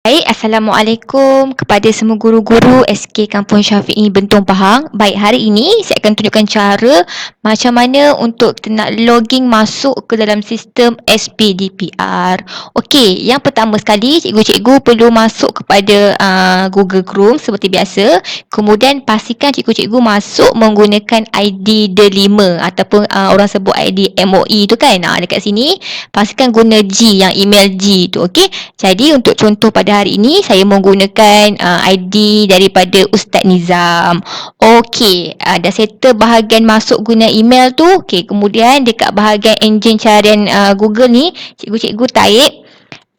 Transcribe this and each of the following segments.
Baik, Assalamualaikum kepada semua guru-guru SK Kampung Syafi'i Bentong Pahang. Baik, hari ini saya akan tunjukkan cara macam mana untuk kita nak logging masuk ke dalam sistem SPDPR. Okey, yang pertama sekali cikgu-cikgu perlu masuk kepada Google Chrome seperti biasa. Kemudian pastikan cikgu-cikgu masuk menggunakan ID D5 ataupun orang sebut ID MOE tu kan. Dekat sini pastikan guna G, yang email G tu. Okey, jadi untuk contoh pada hari ini saya menggunakan ID daripada Ustaz Nizam. Okey, dah settle bahagian masuk guna email tu. Okey, kemudian dekat bahagian enjin carian Google ni, cikgu-cikgu type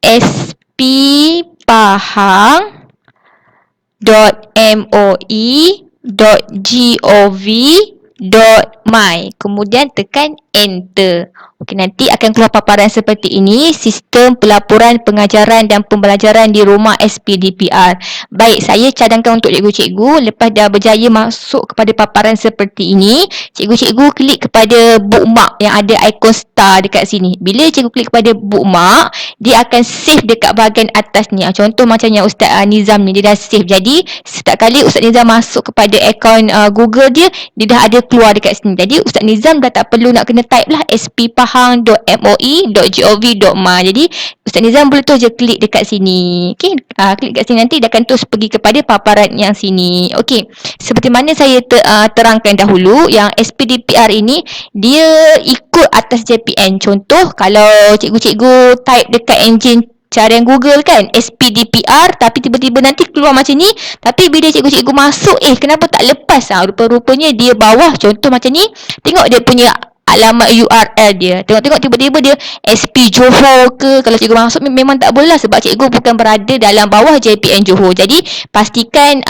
sppahang.moe.gov.my, kemudian tekan enter. Okey, nanti akan keluar paparan seperti ini, sistem pelaporan pengajaran dan pembelajaran di rumah SPDPR. Baik, saya cadangkan untuk cikgu-cikgu lepas dah berjaya masuk kepada paparan seperti ini, cikgu-cikgu klik kepada bookmark yang ada ikon star dekat sini. Bila cikgu klik kepada bookmark, dia akan save dekat bahagian atas ni. Contoh macam yang Ustaz Nizam ni, dia dah save. Jadi setiap kali Ustaz Nizam masuk kepada akaun Google dia dah ada keluar dekat sini. Jadi Ustaz Nizam dah tak perlu nak kena type lah sppahang.moe.gov.my. Jadi Ustaz Nizam boleh terus je klik dekat sini. Okey, klik dekat sini nanti dia akan terus pergi kepada paparan yang sini. Okey, seperti mana saya terangkan dahulu, yang SPDPR ini dia ikut atas JPN. Contoh kalau cikgu-cikgu type dekat enjin carian Google kan, SPDPR, tapi tiba-tiba nanti keluar macam ni, tapi bila cikgu-cikgu masuk, kenapa tak lepas? Rupa-rupanya dia bawah, contoh macam ni, tengok dia punya alamat URL dia. Tengok-tengok tiba-tiba dia SP Johor ke. Kalau cikgu masuk memang tak boleh lah, sebab cikgu bukan berada dalam bawah JPN Johor. Jadi pastikan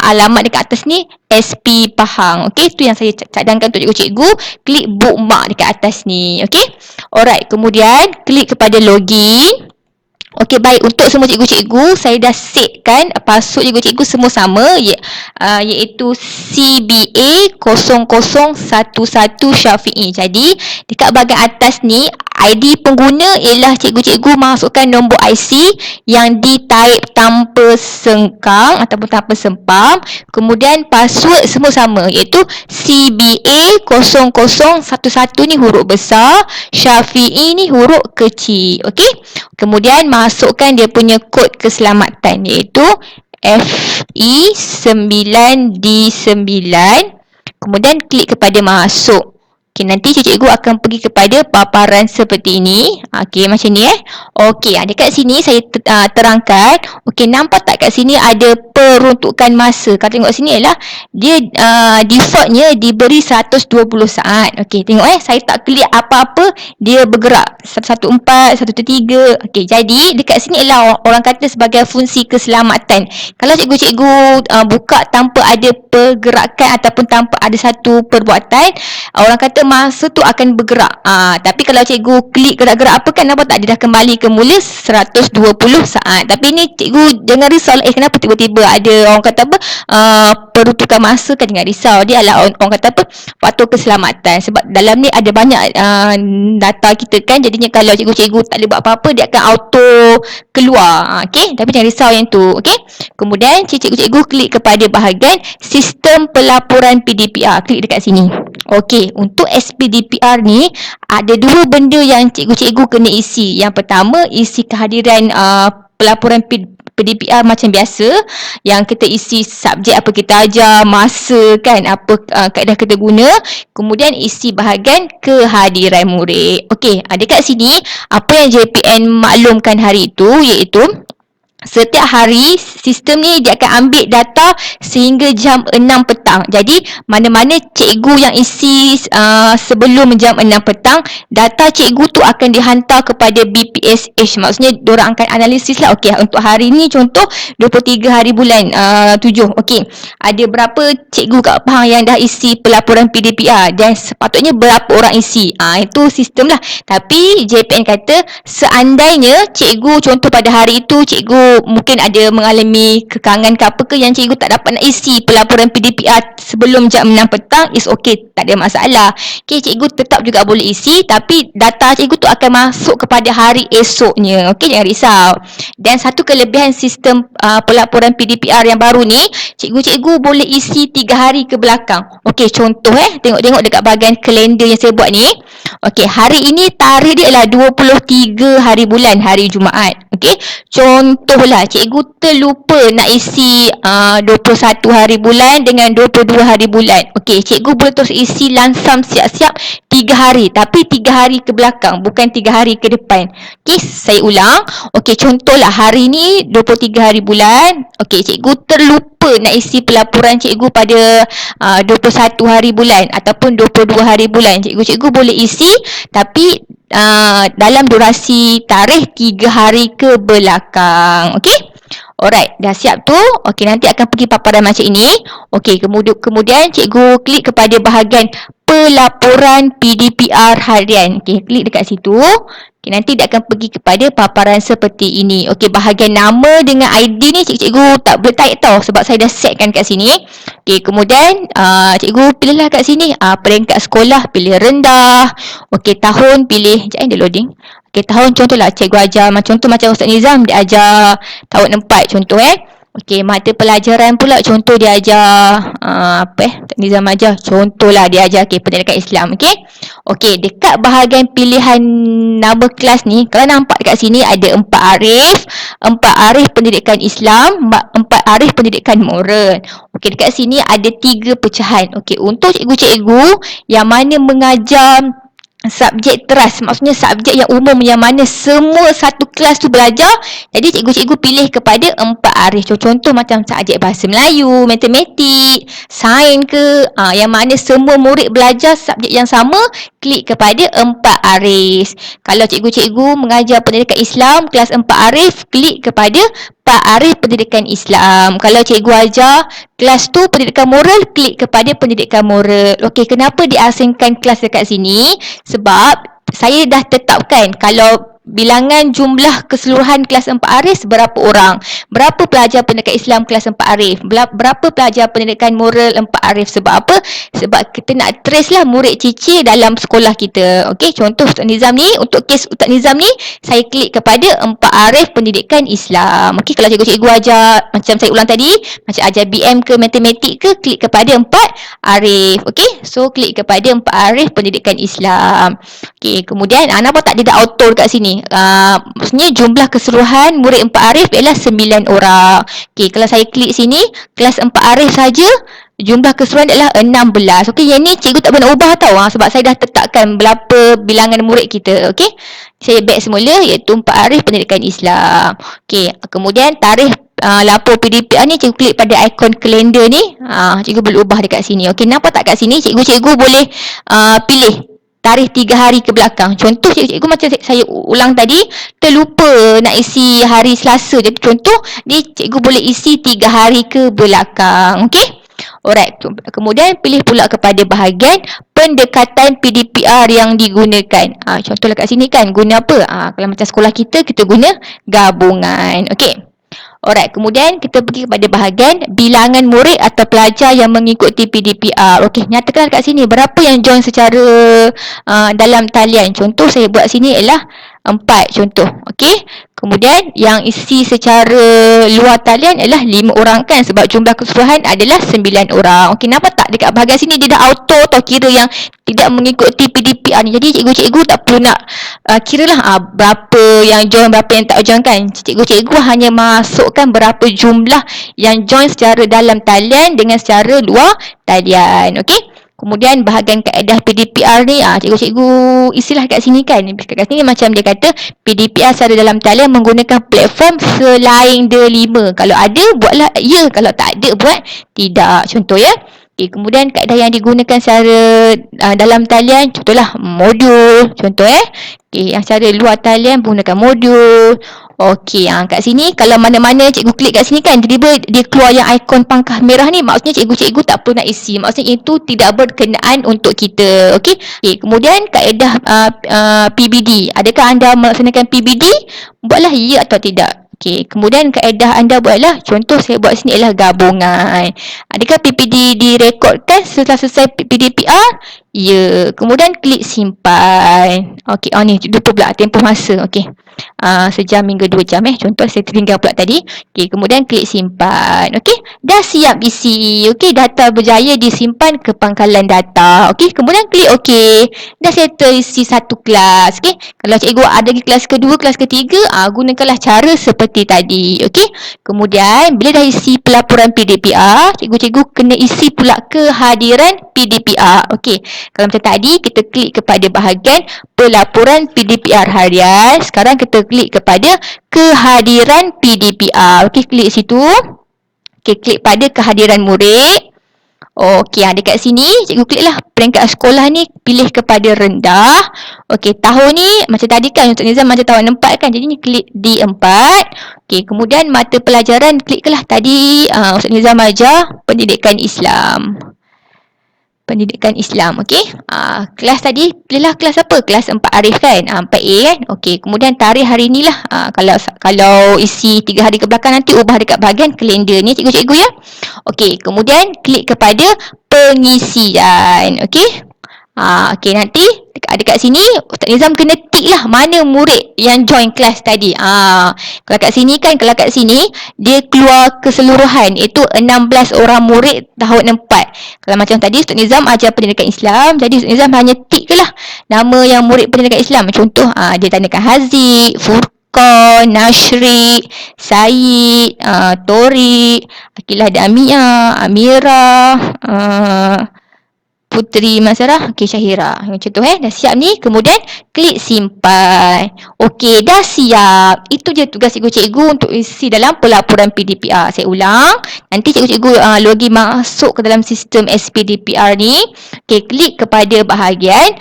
alamat dekat atas ni SP Pahang. Okey, tu yang saya cadangkan untuk cikgu-cikgu. Klik bookmark dekat atas ni. Okey. Alright, kemudian klik kepada login. Okey, baik, untuk semua cikgu-cikgu saya dah setkan password cikgu-cikgu semua sama, iaitu CBA 0011 Syafi'i. Jadi dekat bahagian atas ni ID pengguna ialah cikgu-cikgu masukkan nombor IC yang di-type tanpa sengkang ataupun tanpa sempam. Kemudian password semua sama, iaitu CBA 0011 ni huruf besar, Syafi'i ni huruf kecil. Okey. Kemudian masukkan dia punya kod keselamatan, iaitu FE9D9. Kemudian klik kepada masuk. Okey, nanti cikgu akan pergi kepada paparan seperti ini. Okey, macam ni Okey, dekat sini saya terangkan. Okey, nampak tak kat sini ada peruntukan masa. Kalau tengok sini ialah dia defaultnya diberi 120 saat. Okey, tengok saya tak klik apa-apa, dia bergerak 114, 113. Okey, jadi dekat sini ialah orang kata sebagai fungsi keselamatan. Kalau cikgu-cikgu buka tanpa ada pergerakan ataupun tanpa ada satu perbuatan, orang kata masa tu akan bergerak. Tapi kalau cikgu klik gerak-gerak apa kan, nampak tak dia dah kembali ke mula 120 saat. Tapi ni cikgu jangan risau lah, kenapa tiba-tiba ada orang kata apa, peruntukan masa kan, jangan risau. Dia adalah orang kata apa, faktor keselamatan. Sebab dalam ni ada banyak data kita kan, jadinya kalau cikgu-cikgu tak boleh buat apa-apa, dia akan auto keluar. Okey, tapi jangan risau yang tu. Okey, kemudian cikgu-cikgu klik kepada bahagian sistem pelaporan PDPR. Klik dekat sini. Okey, untuk SPDPR ni ada dua benda yang cikgu-cikgu kena isi. Yang pertama, isi kehadiran pelaporan PDPR macam biasa, yang kita isi subjek apa kita ajar, masa kan, apa kaedah kita guna. Kemudian isi bahagian kehadiran murid. Okey, dekat sini apa yang JPN maklumkan hari itu, iaitu setiap hari sistem ni dia akan ambil data sehingga jam 6 petang. Jadi mana-mana cikgu yang isi sebelum jam 6 petang, data cikgu tu akan dihantar kepada BPSH. Maksudnya diorang akan analisis lah. Okey, untuk hari ni contoh 23 hari bulan 7. Okey, ada berapa cikgu kat Pahang yang dah isi pelaporan PDPR dan sepatutnya berapa orang isi. Itu sistem lah. Tapi JPN kata seandainya cikgu contoh pada hari itu cikgu mungkin ada mengalami kekangan ke apa ke yang cikgu tak dapat nak isi pelaporan PDPR sebelum jam 6 petang, is okay, tak ada masalah. Okay, cikgu tetap juga boleh isi, tapi data cikgu tu akan masuk kepada hari esoknya. Okay, jangan risau. Dan satu kelebihan sistem pelaporan PDPR yang baru ni, cikgu-cikgu boleh isi 3 hari ke belakang. Okay, contoh tengok-tengok dekat bahagian kalender yang saya buat ni. Okay, hari ini tarikh dia adalah 23 hari bulan, hari Jumaat. Okay, contohlah cikgu terlupa nak isi 21 hari bulan dengan 22 hari bulan. Okay, cikgu boleh terus isi langsam siap-siap 3 hari, tapi 3 hari ke belakang, bukan 3 hari ke depan. Okay, saya ulang. Okay, contohlah hari ni 23 hari bulan. Okay, cikgu terlupa nak isi pelaporan cikgu pada 21 hari bulan ataupun 22 hari bulan. Cikgu-cikgu boleh isi, tapi dalam durasi tarikh 3 hari ke belakang. Okay? Alright, dah siap tu. Okey, nanti akan pergi paparan macam ini. Okey, kemudian cikgu klik kepada bahagian pelaporan PDPR harian. Okey, klik dekat situ. Okey, nanti dia akan pergi kepada paparan seperti ini. Okey, bahagian nama dengan ID ni cikgu tak boleh type tau sebab saya dah setkan kat sini. Okey, kemudian cikgu pilihlah kat sini peringkat sekolah, pilih rendah. Okey, tahun pilih, sekejap dia loading. Okay, tahun contohlah cikgu ajar macam Ustaz Nizam dia ajar tahun 4 contoh Okey, mata pelajaran pula contoh dia ajar Ustaz Nizam ajar contohlah dia ajar pendidikan Islam. Okey, dekat bahagian pilihan nama kelas ni, kalau nampak dekat sini ada 4 arif, 4 arif pendidikan Islam, 4 arif pendidikan moral. Okey, dekat sini ada 3 pecahan. Okey, untuk cikgu-cikgu yang mana mengajar subjek teras, maksudnya subjek yang umum yang mana semua satu kelas tu belajar, jadi cikgu-cikgu pilih kepada 4 arif. Contoh macam subjek bahasa Melayu, matematik, sains ke, yang mana semua murid belajar subjek yang sama, klik kepada 4 arif. Kalau cikgu-cikgu mengajar pendidikan Islam kelas 4 arif, klik kepada 4 arif pendidikan Islam. Kalau cikgu ajar kelas tu pendidikan moral, klik kepada pendidikan moral. Okey, kenapa diasingkan kelas dekat sini? Sebab saya dah tetapkan kalau bilangan jumlah keseluruhan kelas 4 arif berapa orang, berapa pelajar pendidikan Islam kelas 4 arif, berapa pelajar pendidikan moral 4 arif. Sebab apa? Sebab kita nak trace lah murid cicir dalam sekolah kita. Okey, contoh Ustaz Nizam ni, untuk kes Ustaz Nizam ni, saya klik kepada 4 arif pendidikan Islam. Okey, kalau cikgu-cikgu ajar macam saya ulang tadi, macam ajar BM ke matematik ke, klik kepada 4 arif. Okey, so klik kepada 4 arif pendidikan Islam. Okey, kemudian nampak tak dia dah auto dekat sini? Maksudnya jumlah keseluruhan murid 4 arif ialah 9 orang. Okey, kalau saya klik sini, kelas 4 arif saja jumlah keseluruhan adalah 16. Okey, yang ni cikgu tak pernah ubah tau sebab saya dah tetapkan berapa bilangan murid kita. Okey, saya back semula iaitu 4 arif pendidikan Islam. Okey, kemudian tarikh lapor PDPR ni cikgu klik pada ikon kalender ni. Cikgu boleh ubah dekat sini. Okey, nampak tak kat sini cikgu-cikgu boleh pilih tarikh 3 hari ke belakang. Contoh cikgu macam saya ulang tadi, terlupa nak isi hari Selasa. Jadi contoh ni cikgu boleh isi 3 hari ke belakang. Okey? Alright. Kemudian pilih pula kepada bahagian pendekatan PDPR yang digunakan. Contohlah kat sini kan guna apa? Kalau macam sekolah kita guna gabungan. Okey. Alright, kemudian kita pergi kepada bahagian bilangan murid atau pelajar yang mengikuti PDPR. Okey, nyatakan kat sini berapa yang join secara dalam talian. Contoh saya buat sini ialah 4 contoh. Okey, kemudian yang isi secara luar talian ialah 5 orang kan, sebab jumlah keseluruhan adalah 9 orang. Okey, nampak tak dekat bahagian sini dia dah auto atau kira yang tidak mengikuti PDPR ni. Jadi cikgu-cikgu tak perlu nak kiralah berapa yang join, berapa yang tak join kan. Cikgu-cikgu hanya masukkan berapa jumlah yang join secara dalam talian dengan secara luar talian. Okey. Kemudian bahagian kaedah PDPR ni, cikgu-cikgu isilah kat sini kan. Kat sini macam dia kata PDPR secara dalam talian menggunakan platform selain D5. Kalau ada, buatlah ya. Kalau tak ada, buat tidak. Contoh ya. Okay, kemudian kaedah yang digunakan secara dalam talian, contohlah modul. Contoh okay, yang secara luar talian menggunakan modul. Okey, kat sini kalau mana-mana cikgu klik kat sini kan, tiba-tiba dia keluar yang ikon pangkah merah ni, maksudnya cikgu-cikgu tak perlu nak isi. Maksudnya itu tidak berkenaan untuk kita. Okey. Okay, kemudian kaedah PBD. Adakah anda melaksanakan PBD? Buatlah ya atau tidak. Okey, kemudian kaedah anda buatlah, contoh saya buat sini ialah gabungan. Adakah PPD direkodkan setelah selesai PDPR? Ya, kemudian klik simpan. Okey, ni lupa pula tempoh masa. Okey. Sejam hingga 2 jam contoh saya tertinggal pula tadi. Okey, kemudian klik simpan. Okey, dah siap isi. Okey, data berjaya disimpan ke pangkalan data. Okey, kemudian klik okey. Dah settle isi satu kelas. Okey, kalau cikgu ada lagi kelas kedua, kelas ketiga, gunakanlah cara seperti tadi. Okey, kemudian bila dah isi pelaporan PDPR, cikgu-cikgu kena isi pula kehadiran PDPR. Okey, kalau macam tadi kita klik kepada bahagian pelaporan PDPR harian. Sekarang kita klik kepada kehadiran PDPR. Okey, klik situ. Okey, klik pada kehadiran murid. Okey, dekat sini cikgu kliklah peringkat sekolah ni, pilih kepada rendah. Okey, tahun ni macam tadi kan Ustaz Nizam macam tahun 4 kan, jadi ni klik D4. Okey, kemudian mata pelajaran kliklah tadi Ustaz Nizam ajar pendidikan Islam. Pendidikan Islam, okey. Kelas tadi, pilihlah kelas apa? Kelas 4 Arif kan? 4A kan? Okey, kemudian tarikh hari ni lah. Kalau isi 3 hari ke belakang nanti ubah dekat bahagian kalender ni cikgu-cikgu ya. Okey, kemudian klik kepada pengisian, okey. Okey, nanti dekat sini Ustaz Nizam kena tick lah mana murid yang join kelas tadi. Kalau kat sini kan, kalau kat sini dia keluar keseluruhan iaitu 16 orang murid tahun 4. Kalau macam tadi Ustaz Nizam ajar pendidikan Islam, jadi Ustaz Nizam hanya tick je lah nama yang murid pendidikan Islam. Contoh dia tandakan Haziq, Furqan, Nashri, Syed, Torik, Akilah Damia, Amira, Putri Masarah, okey Syahira. Macam tu dah siap ni. Kemudian klik simpan. Okey, dah siap. Itu je tugas cikgu-cikgu untuk isi dalam pelaporan PDPR. Saya ulang. Nanti cikgu-cikgu login masuk ke dalam sistem SPDPR ni. Okey, klik kepada bahagian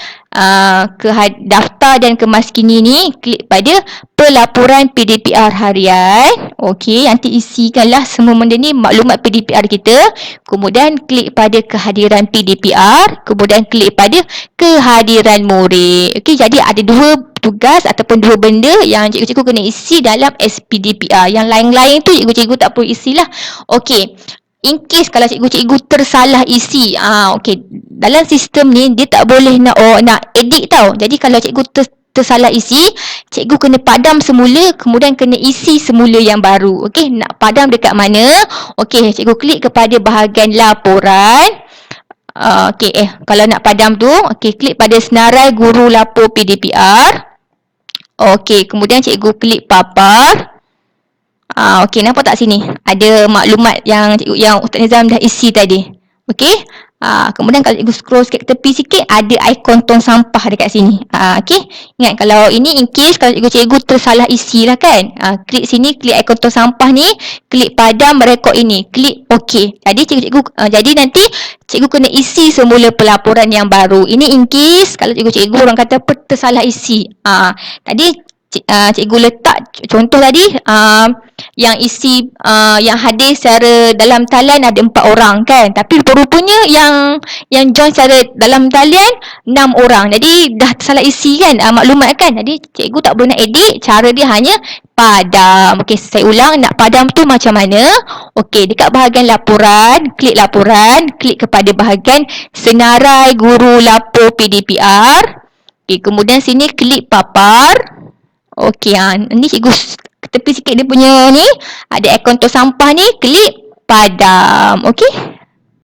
daftar dan kemaskini ni, klik pada pelaporan PDPR harian. Okey, nanti isikanlah semua benda ni, maklumat PDPR kita. Kemudian klik pada kehadiran PDPR, kemudian klik pada kehadiran murid. Okey, jadi ada dua tugas ataupun dua benda yang cikgu-cikgu kena isi dalam SPDPR. Yang lain-lain tu cikgu-cikgu tak perlu isilah. Okey, in case kalau cikgu-cikgu tersalah isi, okey, dalam sistem ni dia tak boleh nak edit tau. Jadi kalau cikgu tersalah isi, cikgu kena padam semula, kemudian kena isi semula yang baru. Okey, nak padam dekat mana? Okey, cikgu klik kepada bahagian laporan. Okey, kalau nak padam tu, okey, klik pada senarai guru lapor PDPR. Okey, kemudian cikgu klik papar. Okey, nampak tak sini? Ada maklumat yang Ustaz Nizam dah isi tadi. Okey? Kemudian kalau cikgu scroll sikit ke tepi sikit, ada ikon tong sampah dekat sini. Okey? Ingat kalau ini in case kalau cikgu tersalah isi lah kan. Klik sini, klik ikon tong sampah ni, klik padam rekod ini, klik okey. Jadi jadi nanti cikgu kena isi semula pelaporan yang baru. Ini in case kalau cikgu orang kata tersalah isi. Tadi cikgu letak contoh tadi yang isi yang hadir secara dalam talian ada 4 orang kan, tapi rupanya yang join secara dalam talian 6 orang, jadi dah salah isi kan maklumat kan. Jadi cikgu tak boleh nak edit, cara dia hanya padam. Okey, saya ulang, nak padam tu macam mana? Okey, dekat bahagian laporan, klik kepada bahagian senarai guru lapor PDPR. Okey, kemudian sini klik papar. Okey, ni cikgu tepi sikit dia punya ni, ada ikon tong sampah ni, klik padam. Okey.